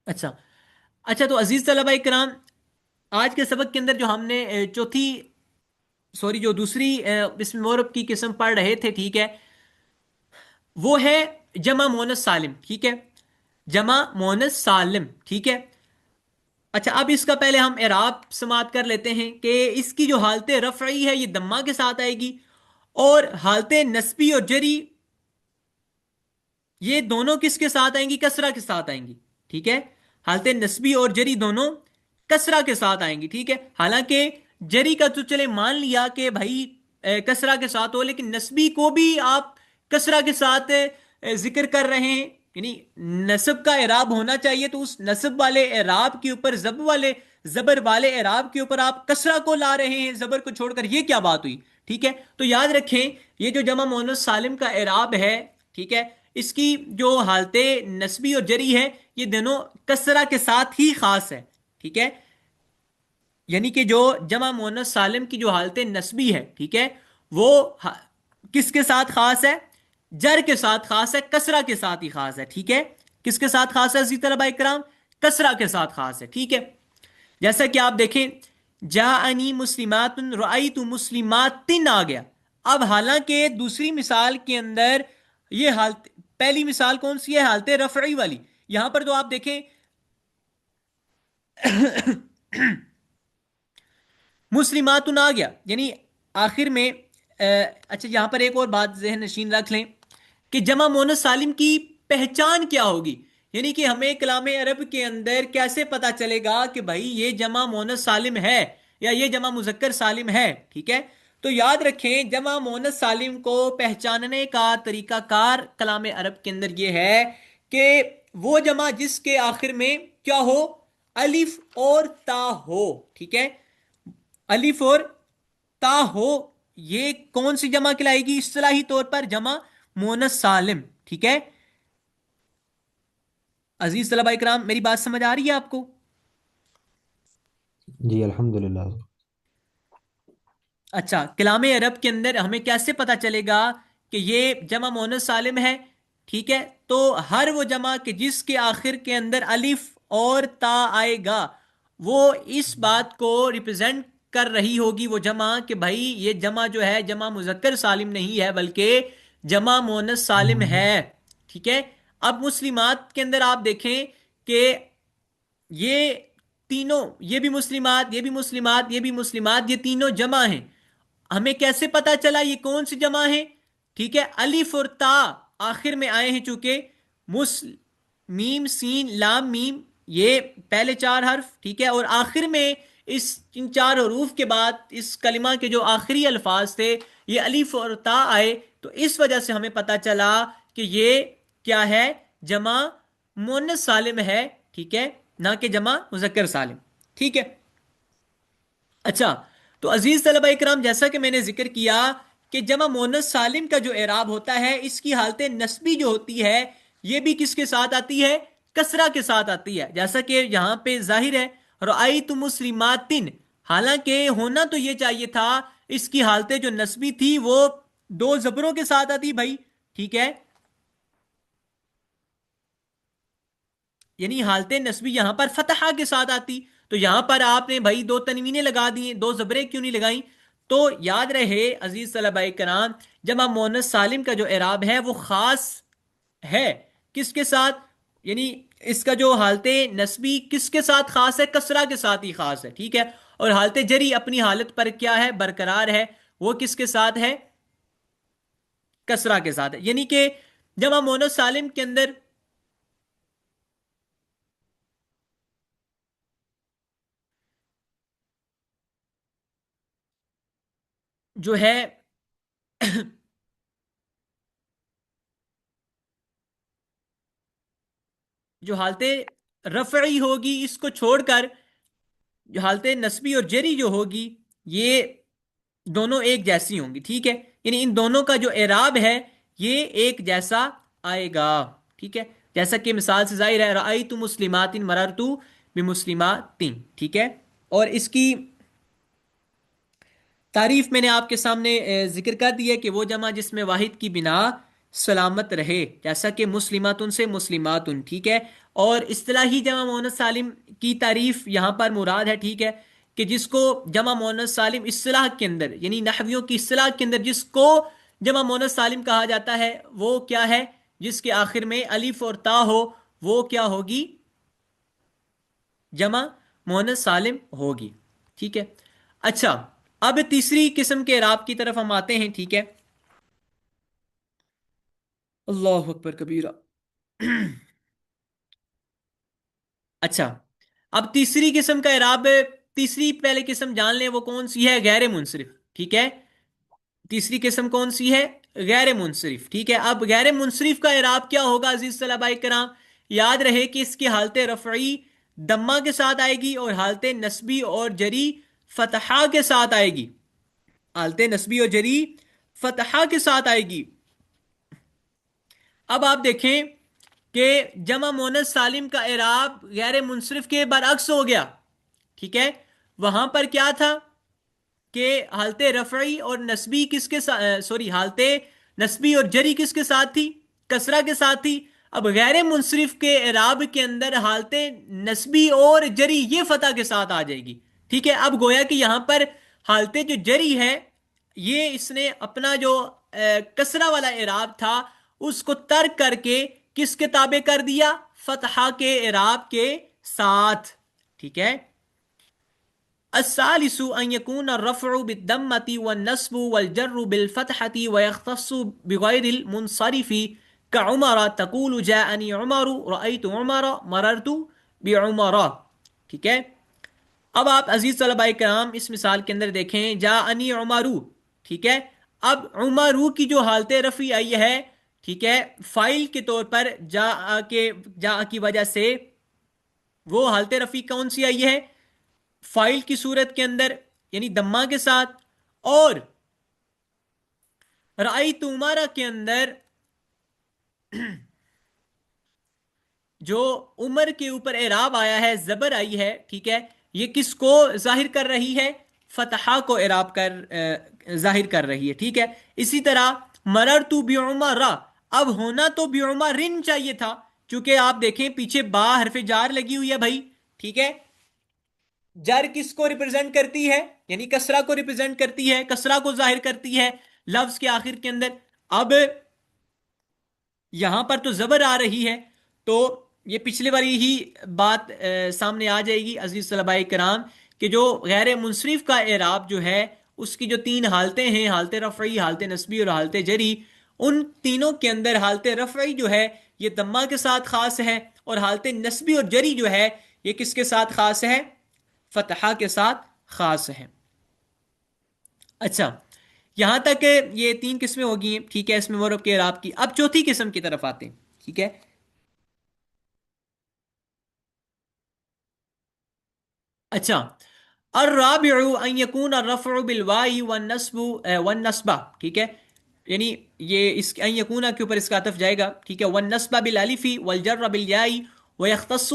اچھا اچھا، تو عزیز طلبہ کرام، آج کے سبق کے اندر جو ہم نے چوتھی سوری جو دوسری اسم مورب کی قسم پڑھ رہے تھے، ٹھیک ہے، وہ ہے جمع مونس سالم، ٹھیک ہے، جمع مونس سالم، ٹھیک ہے۔ اچھا، اب اس کا پہلے ہم اعراب سماعت کر لیتے ہیں کہ اس کی جو حالت رفعی ہے یہ دمہ کے ساتھ آئے گی، اور حالت نسبی اور جری یہ دونوں کس کے ساتھ آئیں گی؟ کسرہ کے ساتھ آئیں گی، ٹھیک ہے۔ حالت نسبی اور جری دونوں کسرہ کے ساتھ آئیں گی، ٹھیک ہے۔ حالانکہ جری کا تو چلے مان لیا کہ بھائی کسرہ کے ساتھ ہو، لیکن نسبی کو بھی آپ کسرہ کے ساتھ ذکر کر رہے ہیں، یعنی نصب کا اعراب ہونا چاہیے، تو اس نصب والے اعراب کے اوپر زبر والے اعراب کے اوپر آپ کسرہ کو لا رہے ہیں زبر کو چھوڑ کر، یہ کیا بات ہوئی؟ ٹھیک ہے، تو یاد رکھیں یہ جو جمع مؤنث سالم کا اعراب ہے، ٹھیک ہے، اس کی جو حالت نسبی اور جری ہے یہ دونوں کسرہ کے ساتھ ہی خاص ہے، ٹھیک ہے۔ یعنی کہ جو جمع مؤنث سالم کی جو حالت نسبی ہے، ٹھیک ہے، وہ کس کے ساتھ خاص ہے؟ جر کے ساتھ خاص ہے، کسرہ کے ساتھ ہی خاص ہے، ٹھیک ہے۔ کس کے ساتھ خاص ہے عزیز طلبہ اکرام؟ کسرہ کے ساتھ خاص ہے، ٹھیک ہے۔ جیسا کہ آپ دیکھیں، جاءنی مسلمات رأیت مسلمات آ گیا۔ اب حالانکہ دوسری مثال کے اندر یہ حالت، پہلی مثال کون سی ہے؟ حالت رفعی والی۔ یہاں پر تو آپ دیکھیں مسلمات آ گیا، یعنی آخر میں اچھا یہاں پر ایک اور بات ذہن نشین رکھ لیں کہ جمع مؤنث سالم کی پہچان کیا ہوگی، یعنی کہ ہمیں کلام عرب کے اندر کیسے پتا چلے گا کہ بھائی یہ جمع مؤنث سالم ہے یا یہ جمع مذکر سالم ہے، ٹھیک ہے۔ تو یاد رکھیں جمع مؤنث سالم کو پہچاننے کا طریقہ کار کلام عرب کے اندر یہ ہے کہ وہ جمع جس کے آخر میں کیا ہو؟ الف اور تا ہو، ٹھیک ہے، الف اور تا ہو، یہ کون سی جمع کہلائے گی؟ اصطلاحی طور پر جمع مؤنث سالم، ٹھیک ہے۔ عزیز طلبہ اکرام، میری بات سمجھ آ رہی ہے آپ کو؟ جی الحمدللہ۔ اچھا، کلام عرب کے اندر ہمیں کیسے پتا چلے گا کہ یہ جمع مؤنث سالم ہے؟ ٹھیک ہے، تو ہر وہ جمع کہ جس کے آخر کے اندر الف اور تا آئے گا وہ اس بات کو ریپرزینٹ کر رہی ہوگی، وہ جمع، کہ بھائی یہ جمع جو ہے جمع مذکر سالم نہیں ہے بلکہ جمع مؤنث سالم ہے، ٹھیک ہے۔ اب مسلمات کے اندر آپ دیکھیں کہ یہ تینوں، یہ بھی مسلمات، یہ بھی مسلمات، یہ بھی مسلمات، یہ تینوں جمع ہیں۔ ہمیں کیسے پتا چلا یہ کون سی جمع ہے؟ ٹھیک ہے، الف اور تا آخر میں آئے ہیں، چونکہ میم سین لام میم یہ پہلے چار حرف، ٹھیک ہے، اور آخر میں ان چار حروف کے بعد اس کلمہ کے جو آخری الفاظ تھے یہ الف اور تا آئے، تو اس وجہ سے ہمیں پتا چلا کہ یہ کیا ہے؟ جمع مؤنث سالم ہے، ٹھیک ہے، نہ کہ جمع مذکر سالم، ٹھیک ہے۔ اچھا، تو عزیز طلبہ اکرام، جیسا کہ میں نے ذکر کیا کہ جمع مؤنث سالم کا جو اعراب ہوتا ہے اس کی حالت نسبی جو ہوتی ہے یہ بھی کس کے ساتھ آتی ہے؟ کسرہ کے ساتھ آتی ہے، جیسا کہ یہاں پہ ظاہر ہے رأیت مسلمات، حالانکہ ہونا تو یہ چاہیے تھا اس کی حالت جو نسبی تھی وہ دو زبروں کے ساتھ آتی بھائی، ٹھیک ہے، یعنی حالت نسبی یہاں پر فتحہ کے ساتھ آتی، تو یہاں پر آپ نے بھائی دو تنوینیں لگا دی، دو زبریں کیوں نہیں لگائیں؟ تو یاد رہے عزیز طلبہ کرام، جمع مؤنث سالم کا جو اعراب ہے وہ خاص ہے کس کے ساتھ؟ یعنی اس کا جو حالت نسبی کس کے ساتھ خاص ہے؟ کسرہ کے ساتھ ہی خاص ہے، ٹھیک ہے، اور حالت جری اپنی حالت پر کیا ہے؟ برقرار ہے، وہ کس کے ساتھ ہے؟ کسرہ کے ساتھ ہے، یعنی کہ جمع مؤنث سالم کے اندر جو ہے جو حالت رفعی ہوگی اس کو چھوڑ کر جو حالت نسبی اور جری جو ہوگی یہ دونوں ایک جیسی ہوں گی، ٹھیک ہے، یعنی ان دونوں کا جو اعراب ہے یہ ایک جیسا آئے گا، ٹھیک ہے، جیسا کہ مثال سے ظاہر ہے رأیت مسلمات مررت بمسلمات، ٹھیک ہے، اور اس کی تعریف میں نے آپ کے سامنے ذکر کر دی ہے کہ وہ جمع جس میں واحد کی بنا سلامت رہے، جیسا کہ مسلماتن سے مسلماتن، ٹھیک ہے. اور اصطلاحی جمع مؤنث سالم کی تعریف یہاں پر مراد ہے، ٹھیک ہے، کہ جس کو جمع مؤنث سالم اصطلاح کے اندر، یعنی نحویوں کی اصطلاح کے اندر جس کو جمع مؤنث سالم کہا جاتا ہے وہ کیا ہے؟ جس کے آخر میں الف اور تا ہو، وہ کیا ہوگی؟ جمع مؤنث سالم ہوگی، ٹھیک ہے. اچھا، اب تیسری قسم کے اعراب کی طرف ہم آتے ہیں، ٹھیک ہے. اللہ اکبر کبیرہ. اچھا، اب تیسری قسم کا اعراب، تیسری پہلے قسم جان لیں وہ کون سی ہے؟ غیر منصرف، ٹھیک ہے. تیسری قسم کون سی ہے؟ غیر منصرف، ٹھیک ہے. اب غیر منصرف کا اعراب کیا ہوگا عزیز طلباء کرام؟ یاد رہے کہ اس کی حالت رفعی دمہ کے ساتھ آئے گی، اور حالت نسبی اور جری فتحہ کے ساتھ آئے گی. حالت نسبی اور جری فتحہ کے ساتھ آئے گی. اب آپ دیکھیں کہ جمع مؤنث سالم کا اعراب غیر منصرف کے برعکس ہو گیا، ٹھیک ہے. وہاں پر کیا تھا کہ حالت رفعی اور نسبی کس کے ساتھ، سوری، حالت نسبی اور جری کس کے ساتھ تھی؟ کسرہ کے ساتھ تھی. اب غیر منصرف کے اعراب کے اندر حالت نسبی اور جری یہ فتح کے ساتھ آ جائے گی، ٹھیک ہے. اب گویا کہ یہاں پر حالت جو جری ہے، یہ اس نے اپنا جو کسرہ والا اعراب تھا اس کو ترک کر کے کس کے تابع کر دیا؟ فتحہ کے اعراب کے ساتھ، ٹھیک ہے. الثالث ان يكون الرفع بالضمة والنصب والجر بالفتحة ويختص بغير المنصرف كعمر تقول جاءني عمر رأيت عمر مررت بعمر، ٹھیک ہے. اب آپ عزیز طلباء کرام اس مثال کے اندر دیکھیں، جاءنی عمرو، ٹھیک ہے. اب عمرو کی جو حالت رفع آئی ہے، ٹھیک ہے، فائل کے طور پر جا کی وجہ سے وہ حالت رفع کون سی آئی ہے؟ فائل کی صورت کے اندر، یعنی دمہ کے ساتھ. اور رأیت عمر کے اندر جو عمر کے اوپر اعراب آیا ہے، زبر آئی ہے، ٹھیک ہے، یہ کس کو ظاہر کر رہی ہے؟ فتحہ کو اعراب کر ظاہر کر رہی ہے، ٹھیک ہے. اسی طرح مررت بعمر، اب ہونا تو بعمرن چاہیے تھا، چونکہ آپ دیکھیں پیچھے با حرف جار لگی ہوئی ہے بھائی، ٹھیک ہے. جر کس کو ریپرزینٹ کرتی ہے؟ یعنی کسرہ کو ریپرزینٹ کرتی ہے، کسرہ کو ظاہر کرتی ہے لفظ کے آخر کے اندر. اب یہاں پر تو زبر آ رہی ہے، تو یہ پچھلے والی ہی بات سامنے آ جائے گی عزیز طلباء کرام، کہ جو غیر منصرف کا اعراب جو ہے اس کی جو تین حالتیں ہیں، حالت رفعی، حالت نسبی اور حالت جری، ان تینوں کے اندر حالت رفعی جو ہے یہ دمہ کے ساتھ خاص ہے، اور حالت نسبی اور جری جو ہے یہ کس کے ساتھ خاص ہے؟ فتحہ کے ساتھ خاص ہے. اچھا، یہاں تک یہ تین قسمیں ہوگی ہیں، ٹھیک ہے، اس میں معرب کے اعراب کی. اب چوتھی قسم کی طرف آتے ہیں، ٹھیک ہے. اچھا، الرابع ان يكون الرفع بالواو والنصب ٹھیک ہے، یعنی یہ اس ان يكون کے اوپر اس کا عطف جائے گا، ٹھیک ہے. والنصب بالالف والجر بالياء ويختص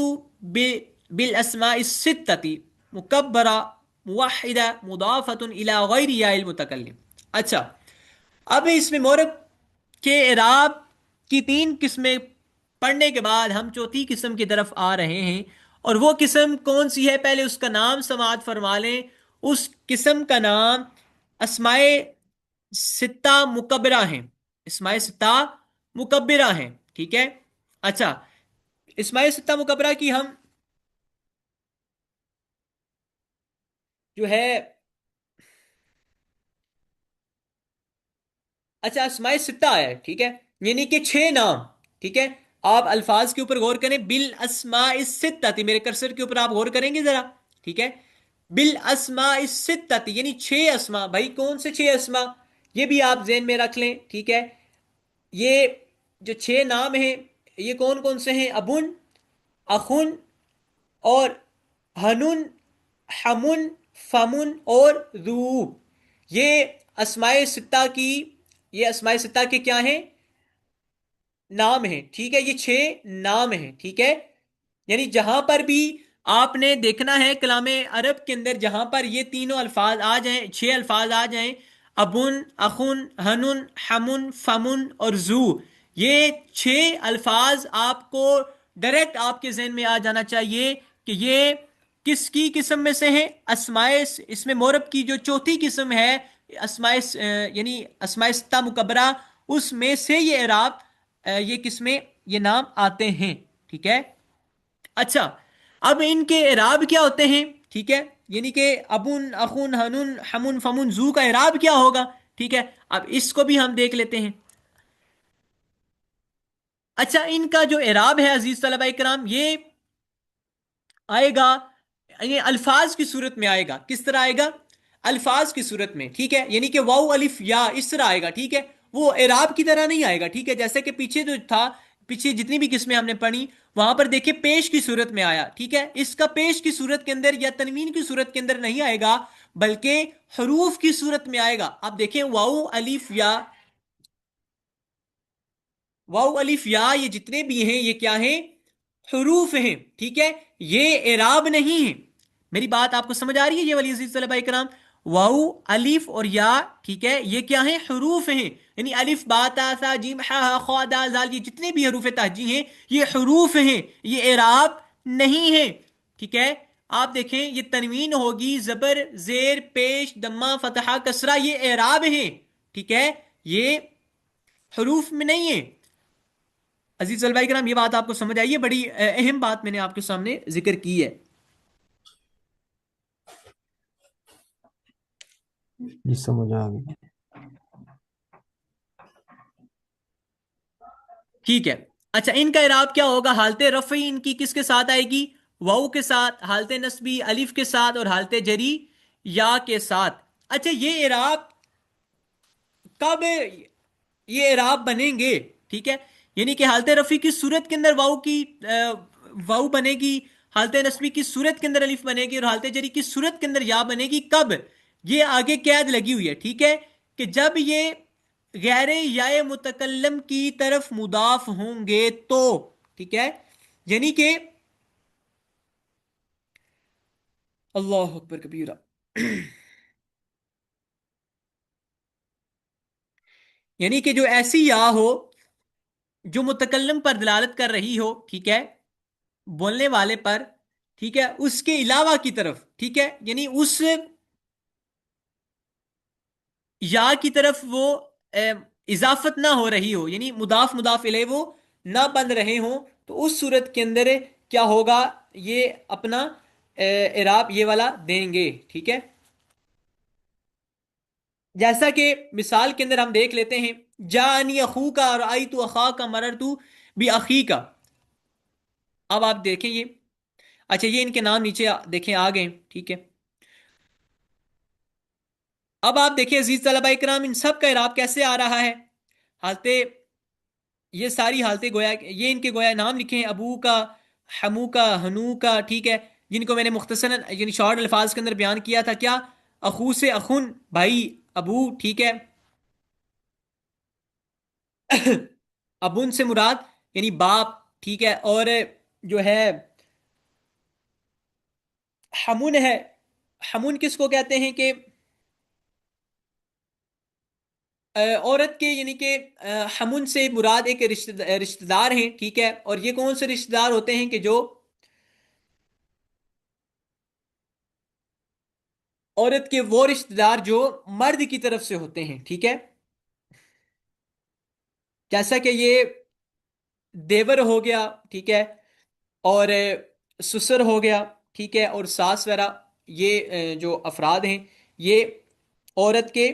بالاسماء الستة مكبرة موحدة مضافة الى غير ياء المتكلم. اچھا، اب اس میں مورب کے اعراب کی تین قسمیں پڑھنے کے بعد ہم چوتھی قسم کی طرف آ رہے ہیں، اور وہ قسم کون سی ہے؟ پہلے اس کا نام سماعت فرما لیں. اس قسم کا نام اسماء ستہ مکبرہ ہیں، اسماء ستہ مکبرہ ہیں، ٹھیک ہے. اچھا، اسماء ستہ مکبرہ کی ہم جو ہے، اچھا، اسماء ستہ ہے، ٹھیک ہے، یعنی کہ 6 نام، ٹھیک ہے. آپ الفاظ کے اوپر غور کریں، بالاسماء الستہ، میرے کرسر کے اوپر آپ غور کریں گے ذرا، ٹھیک ہے. بالاسماء الستہ یعنی 6 اسماء. بھائی کون سے 6 اسماء؟ یہ بھی آپ ذہن میں رکھ لیں، ٹھیک ہے. یہ جو 6 نام ہیں یہ کون کون سے ہیں؟ ابن، اخن، اور ہنن، حمن، فمن اور ذو. یہ اسماء ستہ کی، یہ اسماء ستہ کے کیا ہیں؟ نام ہیں، ٹھیک ہے. یہ 6 نام ہیں، ٹھیک ہے. یعنی جہاں پر بھی آپ نے دیکھنا ہے کلام عرب کے اندر، جہاں پر یہ تینوں الفاظ آ جائیں، 6 الفاظ آ جائیں، ابن، اخن، ہنن، حمن، فمن اور زو، یہ 6 الفاظ آپ کو ڈائریکٹ آپ کے ذہن میں آ جانا چاہیے کہ یہ کس کی قسم میں سے ہیں؟ اسماء، اس میں مورب کی جو چوتھی قسم ہے اسماء، یعنی اسماء ستہ مکبرہ، اس میں سے یہ اعراب، یہ قسمیں، یہ نام آتے ہیں، ٹھیک ہے؟ اچھا، اب ان کے اعراب کیا ہوتے ہیں؟ ٹھیک ہے، یعنی کہ ابن، اخن، ہنن، حمن، فمن، زو کا اعراب کیا ہوگا؟ ٹھیک ہے، اب اس کو بھی ہم دیکھ لیتے ہیں۔ اچھا، ان کا جو اعراب ہے عزیز طلبہ کرام، یہ آئے گا، یعنی الفاظ کی صورت میں آئے گا۔ کس طرح آئے گا؟ الفاظ کی صورت میں، ٹھیک ہے، یعنی کہ واو الف یا اس طرح آئے گا، ٹھیک ہے، وہ اعراب کی طرح نہیں آئے گا، ٹھیک ہے؟ جیسے کہ پیچھے جو تھا، پیچھے جتنی بھی قسمیں ہم نے پڑھی وہاں پر دیکھیں پیش کی صورت میں آیا، ٹھیک ہے؟ اس کا پیش کی صورت کے اندر یا تنوین کی صورت کے اندر نہیں آئے گا، بلکہ حروف کی صورت میں آئے گا۔ آپ دیکھیں واو الف یا، واو الف یا یہ جتنے بھی ہیں یہ کیا ہیں؟ حروف ہیں، ٹھیک ہے، یہ اعراب نہیں ہے۔ میری بات آپ کو سمجھ آ رہی ہے یہ والی عزیز طلبہ کرام؟ واو الف اور یا، ٹھیک ہے، یہ کیا ہیں؟ حروف ہیں، یعنی الف با تا سا جیم ہا ہا خا دا زال، یہ جتنے بھی حروف تہجی ہیں یہ حروف ہیں، یہ اعراب نہیں ہے، ٹھیک ہے؟ آپ دیکھیں یہ تنوین ہوگی، زبر، زیر، پیش، دمہ، فتحہ، کسرہ، یہ اعراب ہیں، ٹھیک ہے، یہ حروف میں نہیں ہے۔ عزیز طلبہ کرام یہ بات آپ کو سمجھ آئی ہے؟ بڑی اہم بات میں نے آپ کے سامنے ذکر کی ہے۔ جی سمجھ آ گئی۔ ٹھیک ہے، اچھا، ان کا اعراب کیا ہوگا؟ حالت رفعی ان کی کس کے ساتھ آئے گی؟ واو کے ساتھ، حالت نصبی الف کے ساتھ، اور حالت جری یا کے ساتھ۔ اچھا، یہ اعراب کب یہ اعراب بنیں گے؟ ٹھیک ہے، یعنی کہ حالت رفعی کی صورت کے اندر واو کی واو بنے گی، حالت نصبی کی صورت کے اندر الف بنے گی، اور حالت جری کی صورت کے اندر یا بنے گی۔ کب؟ یہ آگے قید لگی ہوئی ہے، ٹھیک ہے، کہ جب یہ غیر یا متکلم کی طرف مضاف ہوں گے تو، ٹھیک ہے، یعنی کہ اللہ اکبر کبیرہ یعنی کہ جو ایسی یا ہو جو متکلم پر دلالت کر رہی ہو، ٹھیک ہے، بولنے والے پر، ٹھیک ہے، اس کے علاوہ کی طرف، ٹھیک ہے، یعنی اس یا کی طرف وہ اضافت نہ ہو رہی ہو، یعنی مضاف مضاف الیہ وہ نہ بن رہے ہوں، تو اس صورت کے اندر کیا ہوگا؟ یہ اپنا اعراب یہ والا دیں گے، ٹھیک ہے؟ جیسا کہ مثال کے اندر ہم دیکھ لیتے ہیں، جانی اخو کا اور آئی تو اخا کا مرر تو بھی عقی کا۔ اب آپ دیکھیں یہ، اچھا، یہ ان کے نام نیچے دیکھیں آ گئے، ٹھیک ہے؟ اب آپ دیکھیں عزیز طلبہ اکرام، ان سب کا اعراب کیسے آ رہا ہے؟ حالتیں، یہ ساری حالتیں گویا یہ ان کے گویا نام لکھے ہیں، ابو کا، حمو کا، ہنو کا، ٹھیک ہے، جن کو میں نے مختصراً یعنی شارٹ الفاظ کے اندر بیان کیا تھا، کیا؟ اخو سے اخن، بھائی، ابو، ٹھیک ہے، ابن سے مراد یعنی باپ، ٹھیک ہے، اور جو ہے حمون ہے، حمون کس کو کہتے ہیں کہ عورت کے، یعنی کہ حمون سے مراد ایک رشتہ دار ہیں، ٹھیک ہے، اور یہ کون سے رشتہ دار ہوتے ہیں؟ کہ جو عورت کے وہ رشتہ دار جو مرد کی طرف سے ہوتے ہیں، ٹھیک ہے، جیسا کہ یہ دیور ہو گیا، ٹھیک ہے، اور سسر ہو گیا، ٹھیک ہے، اور ساس وغیرہ، یہ جو افراد ہیں یہ عورت کے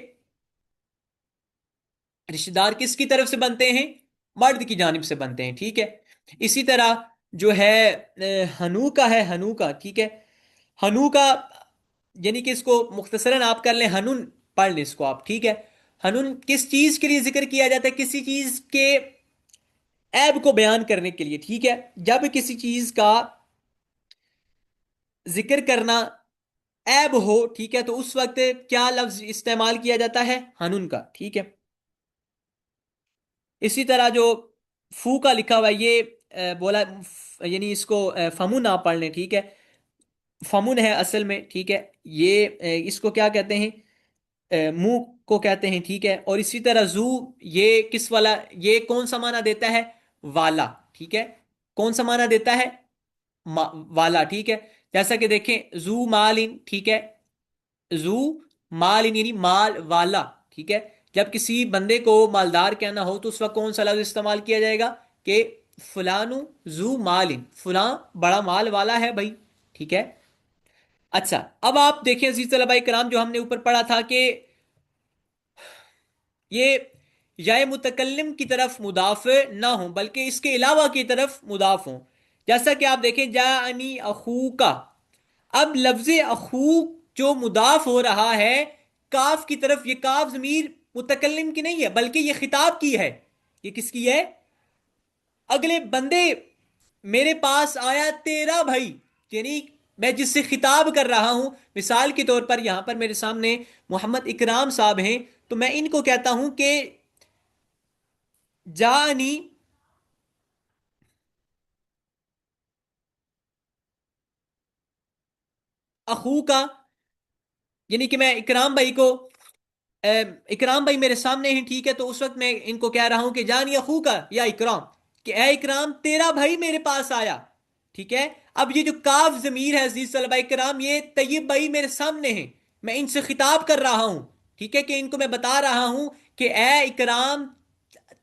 رشتہ دار کس کی طرف سے بنتے ہیں؟ مرد کی جانب سے بنتے ہیں، ٹھیک ہے۔ اسی طرح جو ہے ہنو کا ہے، ہنو کا، ٹھیک ہے، ہنو کا یعنی کہ اس کو مختصراً آپ کر لیں ہنون، پڑھ لیں اس کو آپ، ٹھیک ہے۔ ہنون کس چیز کے لیے ذکر کیا جاتا ہے؟ کسی چیز کے عیب کو بیان کرنے کے لیے، ٹھیک ہے، جب کسی چیز کا ذکر کرنا عیب ہو، ٹھیک ہے، تو اس وقت کیا لفظ استعمال کیا جاتا ہے؟ ہنون کا، ٹھیک ہے۔ اسی طرح جو فو کا لکھا ہوا ہے یہ بولا، یعنی اس کو فمون آپ پڑھ لیں، ٹھیک ہے، فمون ہے اصل میں، ٹھیک ہے، یہ اس کو کیا کہتے ہیں؟ منہ کو کہتے ہیں، ٹھیک ہے، اور اسی طرح زو، یہ کس والا، یہ کون سا معنی دیتا ہے؟ والا، ٹھیک ہے، کون سا معنی دیتا ہے؟ والا، ٹھیک ہے، جیسا کہ دیکھیں زو مالن، ٹھیک ہے، زو مالن یعنی مال والا، ٹھیک ہے، جب کسی بندے کو مالدار کہنا ہو تو اس وقت کون سا لفظ استعمال کیا جائے گا کہ فلانو زو مالن، فلاں بڑا مال والا ہے بھائی، ٹھیک ہے۔ اچھا، اب آپ دیکھیں عزیز طلبہ کرام، جو ہم نے اوپر پڑھا تھا کہ یہ یا متکلم کی طرف مضاف نہ ہوں بلکہ اس کے علاوہ کی طرف مضاف ہوں، جیسا کہ آپ دیکھیں جاءنی اخو کا، اب لفظ اخو جو مضاف ہو رہا ہے کاف کی طرف، یہ کاف ضمیر متکلم کی نہیں ہے بلکہ یہ خطاب کی ہے، یہ کس کی ہے؟ اگلے بندے، میرے پاس آیا تیرا بھائی، یعنی میں جس سے خطاب کر رہا ہوں، مثال کے طور پر یہاں پر میرے سامنے محمد اکرام صاحب ہیں، تو میں ان کو کہتا ہوں کہ جانی اخو کا، یعنی کہ میں اکرام بھائی کو، اکرام بھائی میرے سامنے ہیں، ٹھیک ہے، تو اس وقت میں ان کو کہہ رہا ہوں کہ جانی اخو کا یا اکرام، کہ اے اکرام تیرا بھائی میرے پاس آیا، ٹھیک ہے۔ اب یہ جو کاف ضمیر ہے عزیز طلبہ کرام، یہ طیب بھائی میرے سامنے ہیں، میں ان سے خطاب کر رہا ہوں، ٹھیک ہے، کہ ان کو میں بتا رہا ہوں کہ اے اکرام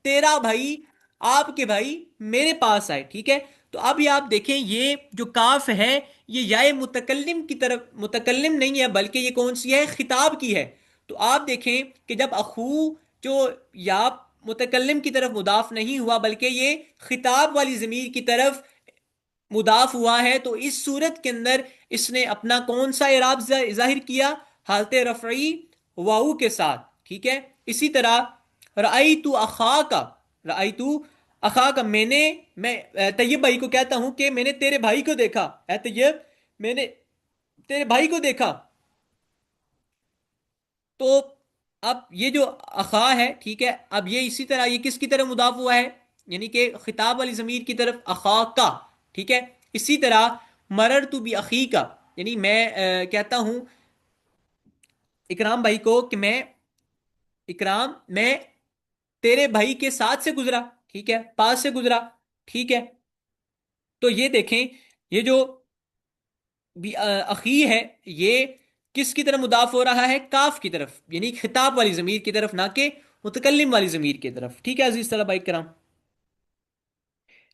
تیرا بھائی، آپ کے بھائی میرے پاس آئے، ٹھیک ہے۔ تو اب یہ آپ دیکھیں یہ جو کاف ہے یہ یا متکلم کی طرف، متکلم نہیں ہے بلکہ یہ کون سی ہے؟ خطاب کی ہے۔ تو آپ دیکھیں کہ جب اخو جو یا متکلم کی طرف مضاف نہیں ہوا بلکہ یہ خطاب والی ضمیر کی طرف مضاف ہوا ہے، تو اس صورت کے اندر اس نے اپنا کون سا اعراب ظاہر کیا؟ حالت رفعی واو کے ساتھ، ٹھیک ہے۔ اسی طرح رأیت اخاک، رأیت اخاک، میں طیب بھائی کو کہتا ہوں کہ میں نے تیرے بھائی کو دیکھا، اے طیب میں نے تیرے بھائی کو دیکھا، تو اب یہ جو اخا ہے، ٹھیک ہے، اب یہ اسی طرح یہ کس کی طرف مضاف ہوا ہے؟ یعنی کہ خطاب والی ضمیر کی طرف اخا کا، ٹھیک ہے۔ اسی طرح مررت بی کا، یعنی میں کہتا ہوں اکرام بھائی کو کہ میں اکرام میں تیرے بھائی کے ساتھ سے گزرا، ٹھیک ہے، پاس سے گزرا، ٹھیک ہے۔ تو یہ دیکھیں یہ جو اخی ہے یہ کس کی طرف مضاف ہو رہا ہے؟ کاف کی طرف، یعنی خطاب والی ضمیر کی طرف، نہ کہ متکلم والی ضمیر کی طرف، ٹھیک ہے عزیز طلبہ کرام۔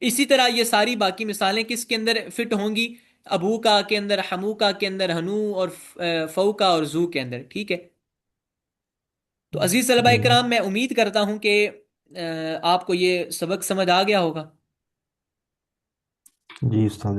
اسی طرح یہ ساری باقی مثالیں کس کے اندر فٹ ہوں گی؟ ابو کا کے اندر، حمو کا کے اندر، ہنو اور فو کا اور زو کے اندر، ٹھیک ہے۔ تو عزیز طلبہ جی کرام میں امید کرتا ہوں کہ آپ کو یہ سبق سمجھ آ گیا ہوگا۔ جی استاد۔